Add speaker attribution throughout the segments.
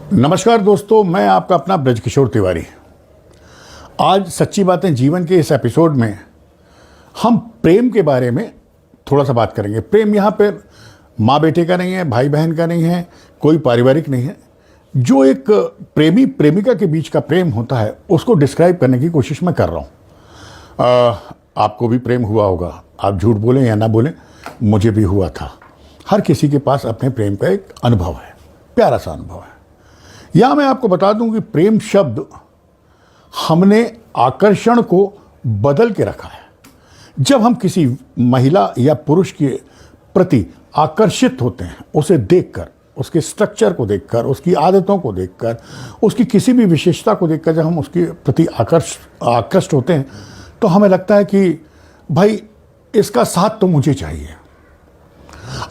Speaker 1: नमस्कार दोस्तों, मैं आपका अपना ब्रजकिशोर तिवारी। आज सच्ची बातें जीवन के इस एपिसोड में हम प्रेम के बारे में थोड़ा सा बात करेंगे। प्रेम यहाँ पर माँ बेटे का नहीं है, भाई बहन का नहीं है, कोई पारिवारिक नहीं है। जो एक प्रेमी प्रेमिका के बीच का प्रेम होता है उसको डिस्क्राइब करने की कोशिश मैं कर रहा हूँ। आपको भी प्रेम हुआ होगा, आप झूठ बोलें या ना बोलें, मुझे भी हुआ था। हर किसी के पास अपने प्रेम का एक अनुभव है, प्यारा सा अनुभव है। यहाँ मैं आपको बता दूं कि प्रेम शब्द हमने आकर्षण को बदल के रखा है। जब हम किसी महिला या पुरुष के प्रति आकर्षित होते हैं, उसे देखकर, उसके स्ट्रक्चर को देखकर, उसकी आदतों को देखकर, उसकी किसी भी विशेषता को देखकर जब हम उसके प्रति आकर्षित होते हैं तो हमें लगता है कि भाई इसका साथ तो मुझे चाहिए।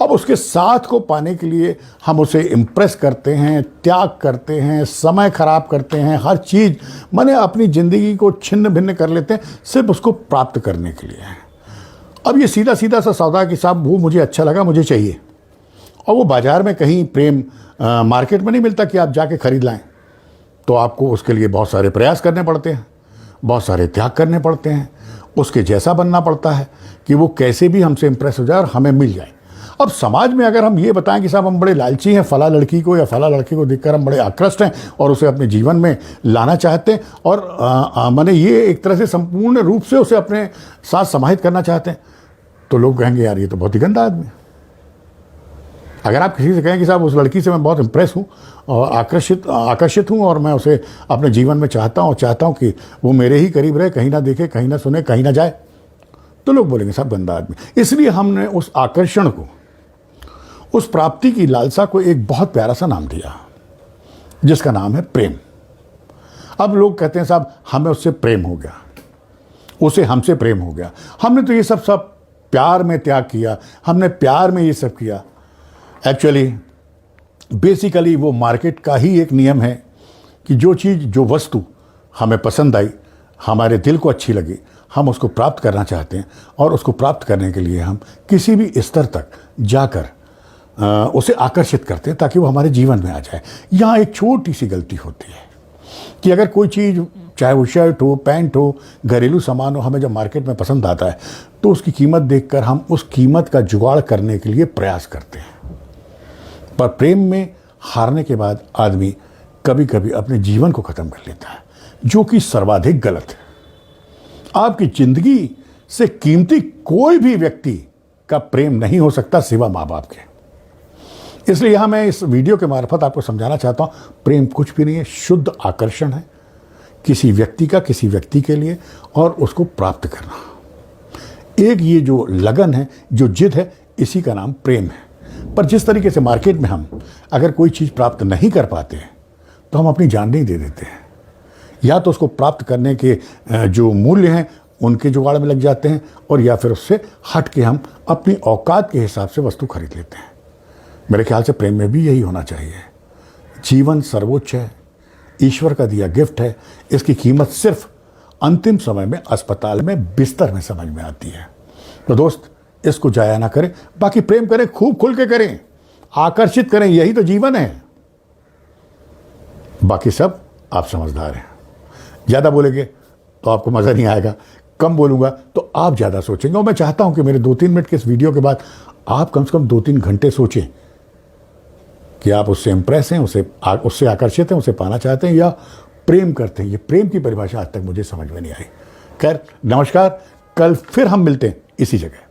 Speaker 1: अब उसके साथ को पाने के लिए हम उसे इम्प्रेस करते हैं, त्याग करते हैं, समय खराब करते हैं, हर चीज़ माने अपनी ज़िंदगी को छिन्न भिन्न कर लेते हैं सिर्फ उसको प्राप्त करने के लिए। अब ये सीधा सीधा सा सौदा कि साहब वो मुझे अच्छा लगा, मुझे चाहिए, और वो बाज़ार में कहीं प्रेम मार्केट में नहीं मिलता कि आप जाके ख़रीद लाएं। तो आपको उसके लिए बहुत सारे प्रयास करने पड़ते हैं, बहुत सारे त्याग करने पड़ते हैं, उसके जैसा बनना पड़ता है कि वो कैसे भी हमसे इम्प्रेस हो जाए और हमें मिल जाए। अब समाज में अगर हम ये बताएं कि साहब हम बड़े लालची हैं, फला लड़की को या फला लड़के को देखकर हम बड़े आकृष्ट हैं और उसे अपने जीवन में लाना चाहते हैं और माने ये एक तरह से संपूर्ण रूप से उसे अपने साथ समाहित करना चाहते हैं, तो लोग कहेंगे यार ये तो बहुत ही गंदा आदमी है। अगर आप किसी से कहें कि साहब उस लड़की से मैं बहुत इम्प्रेस हूँ और आकर्षित हूँ और मैं उसे अपने जीवन में चाहता हूँ कि वो मेरे ही करीब रहे, कहीं ना देखे, कहीं ना सुने, कहीं ना जाए, तो लोग बोलेंगे साहब गंदा आदमी। इसलिए हमने उस आकर्षण को, उस प्राप्ति की लालसा को एक बहुत प्यारा सा नाम दिया जिसका नाम है प्रेम। अब लोग कहते हैं साहब हमें उससे प्रेम हो गया, उसे हमसे प्रेम हो गया, हमने तो ये सब प्यार में त्याग किया, हमने प्यार में ये सब किया। एक्चुअली बेसिकली वो मार्केट का ही एक नियम है कि जो चीज़, जो वस्तु हमें पसंद आई, हमारे दिल को अच्छी लगी, हम उसको प्राप्त करना चाहते हैं और उसको प्राप्त करने के लिए हम किसी भी स्तर तक जाकर उसे आकर्षित करते हैं ताकि वो हमारे जीवन में आ जाए। यहाँ एक छोटी सी गलती होती है कि अगर कोई चीज़, चाहे वो शर्ट हो, पैंट हो, घरेलू सामान हो, हमें जब मार्केट में पसंद आता है तो उसकी कीमत देखकर हम उस कीमत का जुगाड़ करने के लिए प्रयास करते हैं। पर प्रेम में हारने के बाद आदमी कभी कभी अपने जीवन को ख़त्म कर लेता है, जो कि सर्वाधिक गलत है। आपकी ज़िंदगी से कीमती कोई भी व्यक्ति का प्रेम नहीं हो सकता सिवा माँ बाप के। इसलिए यहाँ मैं इस वीडियो के मार्फत आपको समझाना चाहता हूँ, प्रेम कुछ भी नहीं है, शुद्ध आकर्षण है किसी व्यक्ति का, किसी व्यक्ति के लिए, और उसको प्राप्त करना। एक ये जो लगन है, जो जिद है, इसी का नाम प्रेम है। पर जिस तरीके से मार्केट में हम अगर कोई चीज़ प्राप्त नहीं कर पाते हैं तो हम अपनी जान नहीं दे देते हैं, या तो उसको प्राप्त करने के जो मूल्य हैं उनके जुगाड़ में लग जाते हैं, और या फिर उससे हट के हम अपनी औकात के हिसाब से वस्तु खरीद लेते हैं। मेरे ख्याल से प्रेम में भी यही होना चाहिए। जीवन सर्वोच्च है, ईश्वर का दिया गिफ्ट है, इसकी कीमत सिर्फ अंतिम समय में अस्पताल में बिस्तर में समझ में आती है। तो दोस्त, इसको जाया ना करें, बाकी प्रेम करें, खूब खुल के करें, आकर्षित करें, यही तो जीवन है। बाकी सब आप समझदार हैं। ज़्यादा बोलेंगे तो आपको मज़ा नहीं आएगा, कम बोलूँगा तो आप ज़्यादा सोचेंगे। और मैं चाहता हूँ कि मेरे 2-3 मिनट के इस वीडियो के बाद आप कम से कम 2-3 घंटे सोचें कि आप उससे इम्प्रेस हैं, उससे आकर्षित हैं, उसे पाना चाहते हैं या प्रेम करते हैं। ये प्रेम की परिभाषा आज तक मुझे समझ में नहीं आई। खैर, नमस्कार, कल फिर हम मिलते हैं इसी जगह।